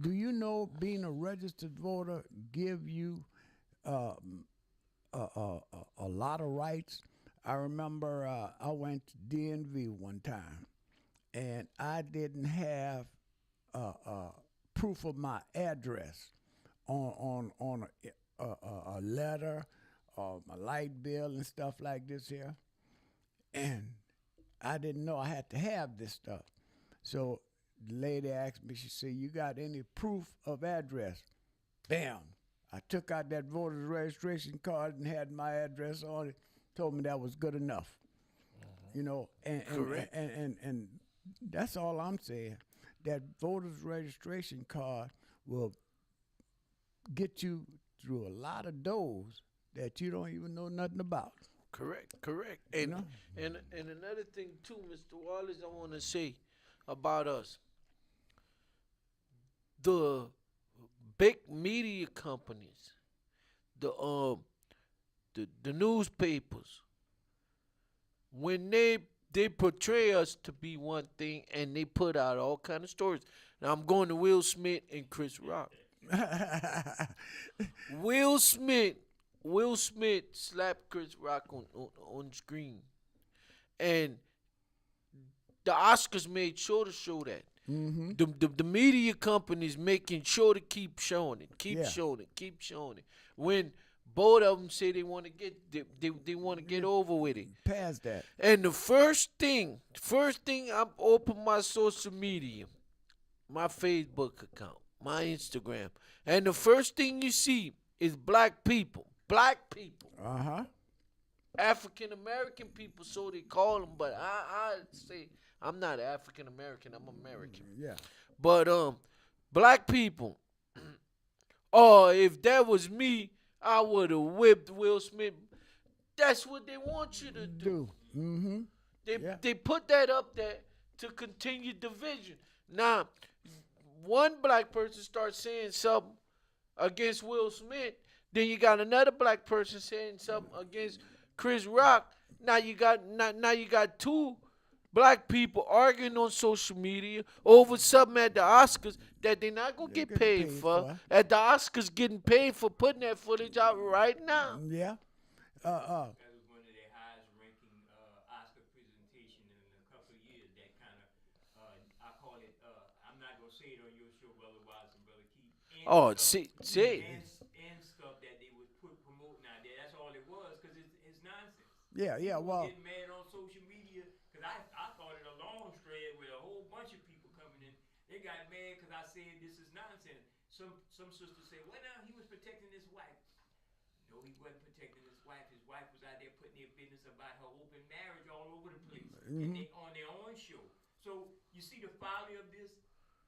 Do you know being a registered voter give you a lot of rights? I remember I went to DNV one time, and I didn't have proof of my address on a letter or my light bill and stuff like this here, and I didn't know I had to have this stuff. So the lady asked me, she said, "You got any proof of address?" Bam! I took out that voter's registration card and had my address on it. Told me that was good enough. You know, Correct. And that's all I'm saying. That voter's registration card will get you through a lot of doors that you don't even know nothing about. Correct. And know? and another thing too, Mr. Wallace, I want to say about us. The big media companies, the newspapers, when they portray us to be one thing and they put out all kind of stories. Now I'm going to Will Smith and Chris Rock. Will Smith slapped Chris Rock on screen, and the Oscars made sure to show that. Mm-hmm. The media companies making sure to keep showing it, Yeah. keep showing it. When both of them say they want to get they want to get over with it. Past that. And the first thing I open my social media, my Facebook account, my Instagram, and the first thing you see is black people, Uh-huh. African American people, so they call them. But I say I'm not African American, I'm American. Yeah. But black people. Oh, if that was me, I would have whipped Will Smith. That's what they want you to do. Mm-hmm. Yeah. They put that up there to continue division. Now, one black person starts saying something against Will Smith, then you got another black person saying something against Chris Rock. Now you got two black people arguing on social media over something at the Oscars that they're not gonna get paid for. At the Oscars, getting paid for putting that footage out right now. Yeah. That was one of their highest ranking Oscar presentation in a couple of years. That kind of, I call it, I'm not going to say it on your show, Brother Watts and Brother Keith. Oh, stuff, see. and stuff that they would put promoting out there. That's all it was, because it's nonsense. Yeah. People Well. getting mad on social media, because I thought it a long thread with a whole bunch of people coming in. They got mad because I said this is nonsense. Some sisters say, well, now he was protecting his wife. No, he wasn't protecting his wife. His wife was out there putting their business about her open marriage all over the place on their own show. So you see the folly of this?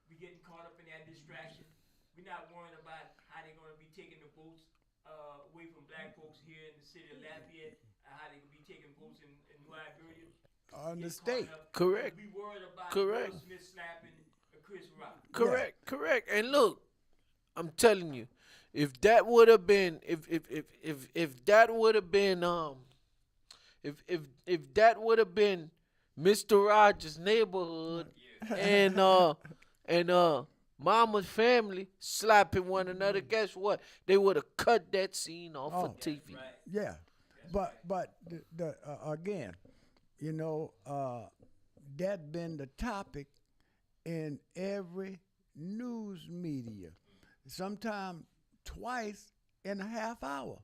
We getting caught up in that distraction. We're not worrying about how they're going to be taking the votes away from black folks here in the city of Lafayette, how they could be taking votes in New Iberia. On the state. Correct. We worried about Correct. Will Smith slapping Chris Rock. Correct. And look, I'm telling you, if that would have been if that would have been if that would have been Mr. Rogers' neighborhood and Mama's family slapping one another, guess what? They would have cut that scene off of TV. Right. Yeah. But the again, you know, that been the topic in every news media, sometimes twice in a half hour.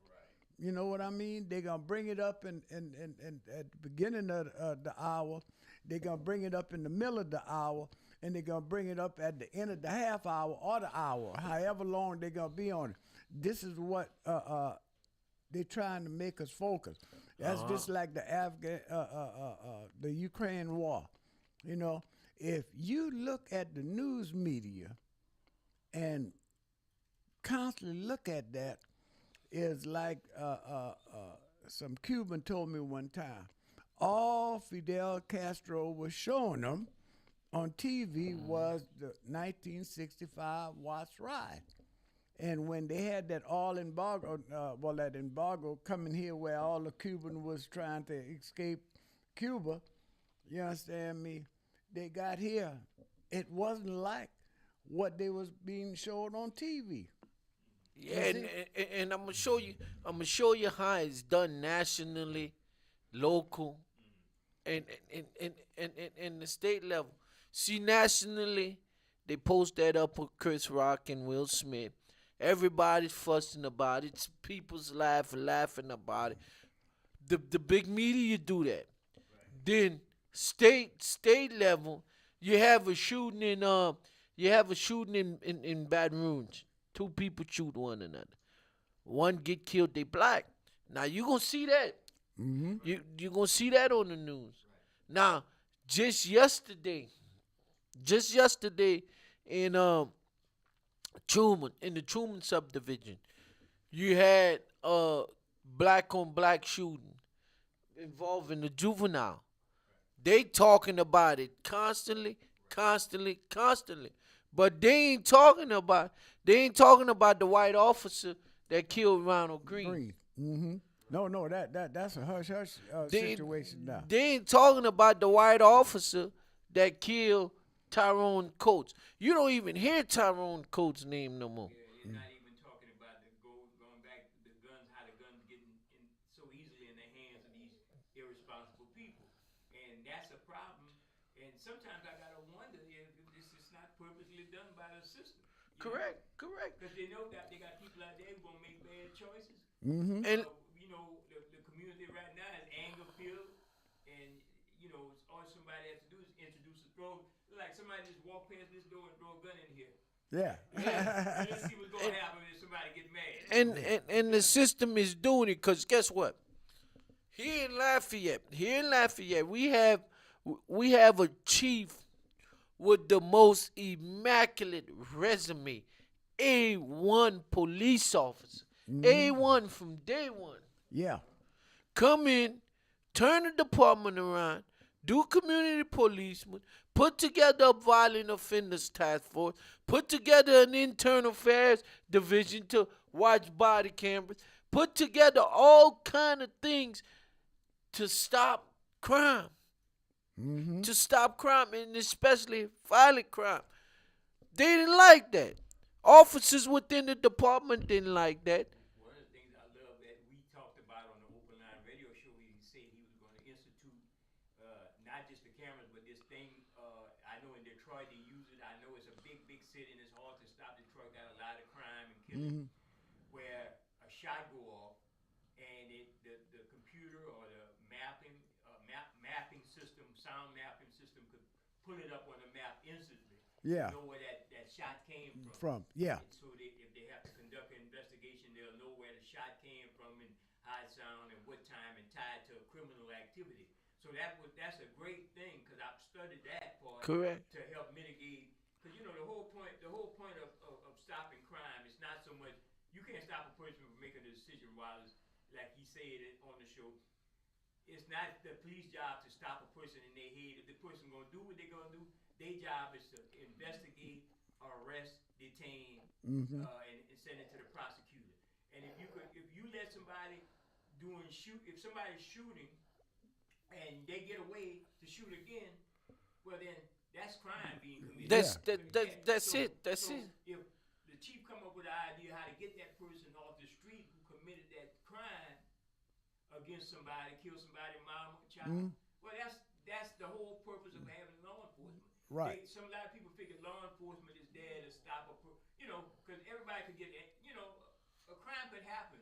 You know what I mean? They're gonna bring it up in at the beginning of the hour. They're gonna bring it up in the middle of the hour, and they're gonna bring it up at the end of the half hour or the hour, however long they're gonna be on it. This is what they're trying to make us focus. That's just like the Ukraine war. You know, if you look at the news media and constantly look at that, is like some Cuban told me one time. All Fidel Castro was showing them on TV was the 1965 Watts riot. And when they had that all embargo, that embargo coming here where all the Cuban was trying to escape Cuba, you understand me? They got here. It wasn't like what they was being showed on TV. Yeah, and I'm gonna show you. I'm gonna show you how it's done nationally, local, and the state level. See, nationally, they post that up with Chris Rock and Will Smith. Everybody's fussing about it. People's laughing about it. The big media do that. Then state level, you have a shooting in Baton Rouge. Two people shoot one another. One get killed, they black. Now you gonna see that. You gonna see that on the news. Now, just yesterday in Truman, in the Truman subdivision, you had a black on black shooting involving the juvenile. They talking about it constantly. But they ain't talking about the white officer that killed Ronald Green. No, that's a hush situation now. They ain't talking about the white officer that killed Tyrone Coates. You don't even hear Tyrone Coates' name no more. Yeah, they're not even talking about going back to the guns, how the guns getting in so easily in the hands of these irresponsible people, and that's a problem. And sometimes I gotta wonder if this is not purposely done by the system. Correct. Because they know that they got people out there who gonna make bad choices. And The community right now is anger filled, and all somebody has to do is introduce a throw. Like somebody just walk past this door and throw a gun in here. Yeah. Let's see what's gonna happen if somebody get mad. And the system is doing it because guess what? Here in Lafayette, we have a chief with the most immaculate resume. A1 police officer. A1 from day one. Yeah. Come in, turn the department around, do community policement, put together a violent offenders task force, put together an internal affairs division to watch body cameras, put together all kind of things to stop crime. To stop crime, and especially violent crime. They didn't like that. Officers within the department didn't like that. One of the things I love that we talked about on the Open Line radio show, he said he was going to institute not just the cameras, but this thing. I know in Detroit they use it. I know it's a big city and it's hard to stop. Detroit got a lot of crime and killing, where a shot go off and the computer or the mapping system, sound mapping system could pull it up on the map instantly. Yeah. Know where that shot came From. Yeah. And so if they have to conduct an investigation, they'll know where the shot came from and how it sounded and what time and tied to a criminal activity. So that's a great thing because I've studied that part. Correct. To help mitigate. Because the whole point of stopping crime is not so much you can't stop a person from making a decision while it's like he said it on the show. It's not the police job to stop a person in their head. If the person gonna do what they're gonna do, their job is to investigate, arrest, detain, and send it to the prosecutor. And if you let somebody if somebody's shooting and they get away to shoot again, well then that's crime being committed. That's it. If the chief come up with an idea how to get that person off the street who committed that crime against somebody, kill somebody, mama, child. Well, that's the whole purpose of having law enforcement. Right. A lot of people figure law enforcement is there to stop because everybody could get, a crime could happen.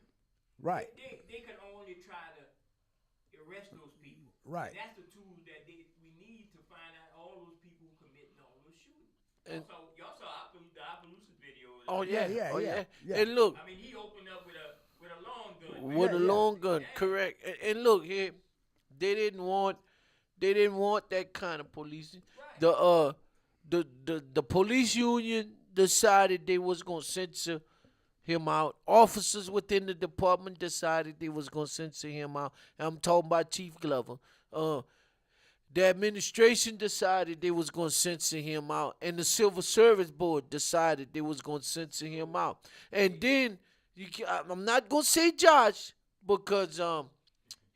Right. They can only try to arrest those people. Right. And that's the tool that we need to find out all those people who committing all those shootings. And- Y'all saw the Appaloosa video. Oh Yeah, yeah, yeah, oh yeah, yeah. And look, I mean, he opened up with a long gun. man. with a Yeah, yeah. long gun, Yeah. correct. And look here, they didn't want that kind of policing. Right. The police union decided they was gonna censor him out. Officers within the department decided they was gonna censor him out. And I'm talking about Chief Glover. The administration decided they was gonna censor him out, and the Civil Service Board decided they was gonna censor him out. And then I'm not gonna say Josh because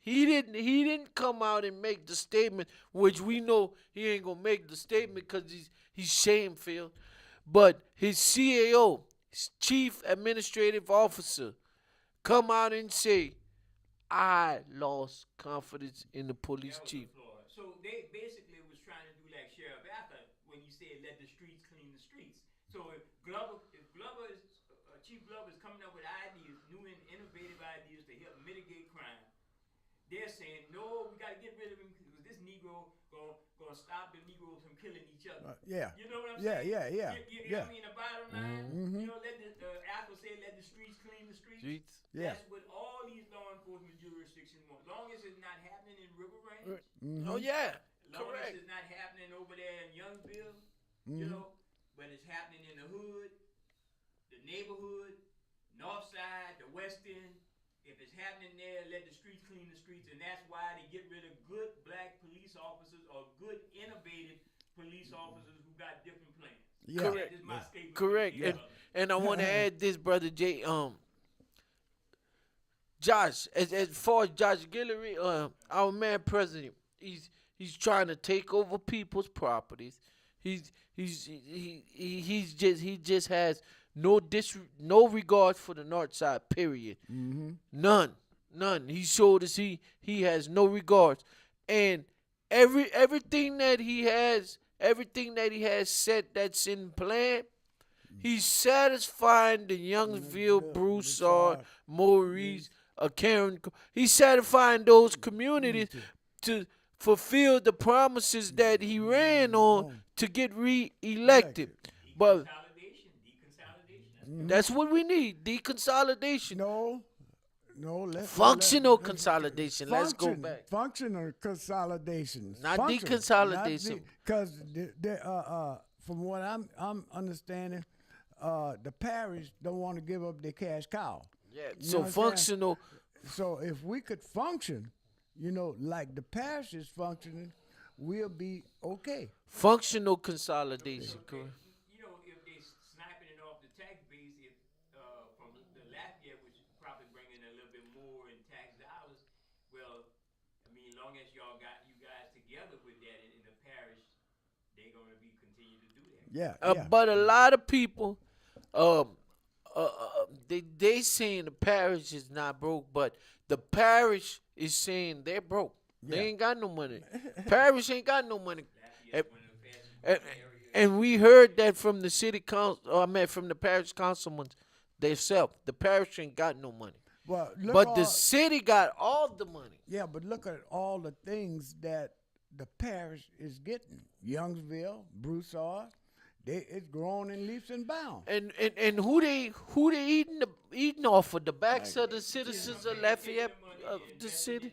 he didn't come out and make the statement, which we know he ain't gonna make the statement because he's shame-filled. But his CAO, his Chief Administrative Officer, come out and say, I lost confidence in the police That was chief. the floor. So they basically was trying to do like Sheriff Acker when he said, "Let the streets clean the streets." So if Chief Glover is coming up with ideas, new and innovative ideas to help mitigate crime, they're saying, "No, we got to get rid of him because this Negro gonna stop the Negroes from killing each other." Yeah. You know what I'm Yeah, saying? yeah, yeah, You know yeah. what I mean? The bottom line, let the Acker say, "Let the streets clean the streets." Streets. Yeah. That's what all these law enforcement jurisdictions want. Long as it's not happening in River Range, Oh yeah, long as correct. it's not happening over there in Youngsville, but it's happening in the hood, the neighborhood, north side, the west end. If it's happening there, let the streets clean the streets, and that's why they get rid of good black police officers or good innovative police officers who got different plans. Yeah. Correct. That is my statement. Correct. Yeah. And I want to add this, brother Jay. Josh, as far as Josh Guillory, our man president, he's trying to take over people's properties. He just has no regard for the north side. Period. None. He showed us he has no regards, and everything that he has set that's in plan. He's satisfying the Youngsville, Broussard, Maurice, Karen. He's satisfying those communities to fulfill the promises that he ran on to get re-elected. But Deconsolidation. that's what we need: deconsolidation, No. functional consolidation. Let's go back. Functional consolidation. Not deconsolidation. Because from what I'm understanding, the parish don't want to give up their cash cow. Yeah. You So know what I'm saying? functional. So if we could function, like the parish is functioning, we'll be okay. Functional consolidation. Correct. If they sniping it off the tax base, from the Lafayette, which is probably bringing a little bit more in tax dollars, well, I mean, long as you guys together with that in the parish, they're gonna continue to do that. Yeah. But a lot of people, they saying the parish is not broke, but the parish is saying they're broke. They Yeah. ain't got no money. Parish ain't got no money. Lafayette's one of the fastest And, growing areas. and we heard that from the city council. From the parish councilmen themselves. The parish ain't got no money, Well, but the city got all the money. Yeah, but look at all the things that the parish is getting. Youngsville, Broussard, it's growing in leaps and bounds. And who they eating off of the backs of the citizens of Lafayette, of the city.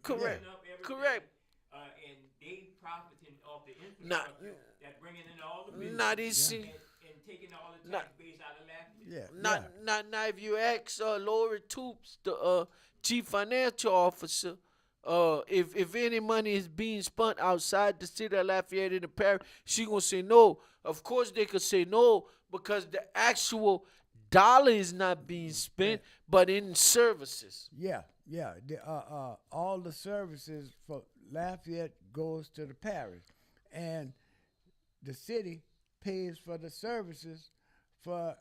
Correct. Correct. And they profiting off the Not- infrastructure that bringing in all the business Not easy. and taking all the Not- tax base out of Lafayette. Yeah. Not if you ask Lori Toops, the chief financial officer, if any money is being spent outside the city of Lafayette in the parish, she gonna say no. Of course they could say no because the actual dollar is not being spent, but in services. Yeah. All the services for Lafayette goes to the parish, and the city pays for the services to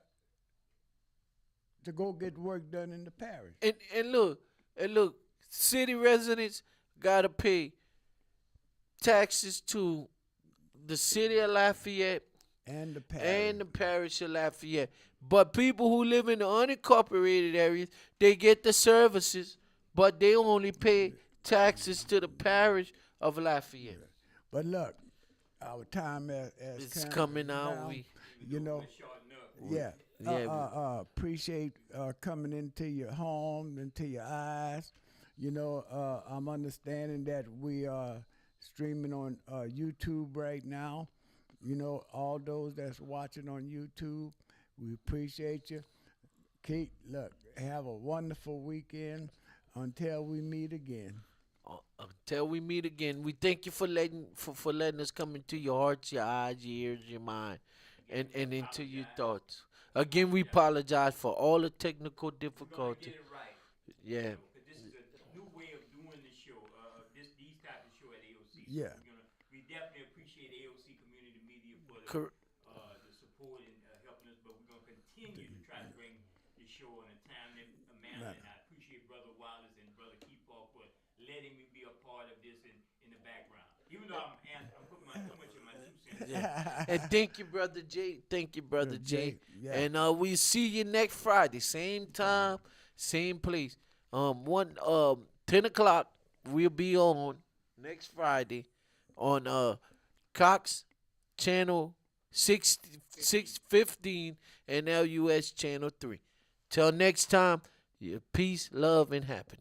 go get work done in the parish. And look, city residents gotta pay taxes to the city of Lafayette and the parish. and the parish of Lafayette. But people who live in the unincorporated areas, they get the services, but they only pay taxes to the parish of Lafayette. But look, our time has It's come coming out. down. We You know, We're shorting up. yeah. Yeah, Appreciate coming into your home, into your eyes. You know, I'm understanding that we are streaming on YouTube right now. You know, all those that's watching on YouTube, we appreciate you. Keith, look, have a wonderful weekend until we meet again. until we meet again, we thank you for letting us come into your hearts, your eyes, your ears, your mind, and into your thoughts. Again, we apologize for all the technical We're gonna difficulty. get it right. Yeah. 'Cause this is a new way of doing the show. These type of show at AOC. So Yeah. we definitely appreciate AOC Community Media for Cor- the support and helping us. But we're gonna continue to try to bring the show in a timely manner. Right. And I appreciate Brother Wallace and Brother Keepaw for letting me be a part of this in the background. Even though I'm putting too much of my 2 cents. Yeah. And thank you, Brother Jay. Thank you, Brother Jay. Yeah. And we see you next Friday, same time, same place. 10 o'clock. We'll be on next Friday on Cox Channel 615 and LUS Channel 3. Till next time, peace, love, and happiness.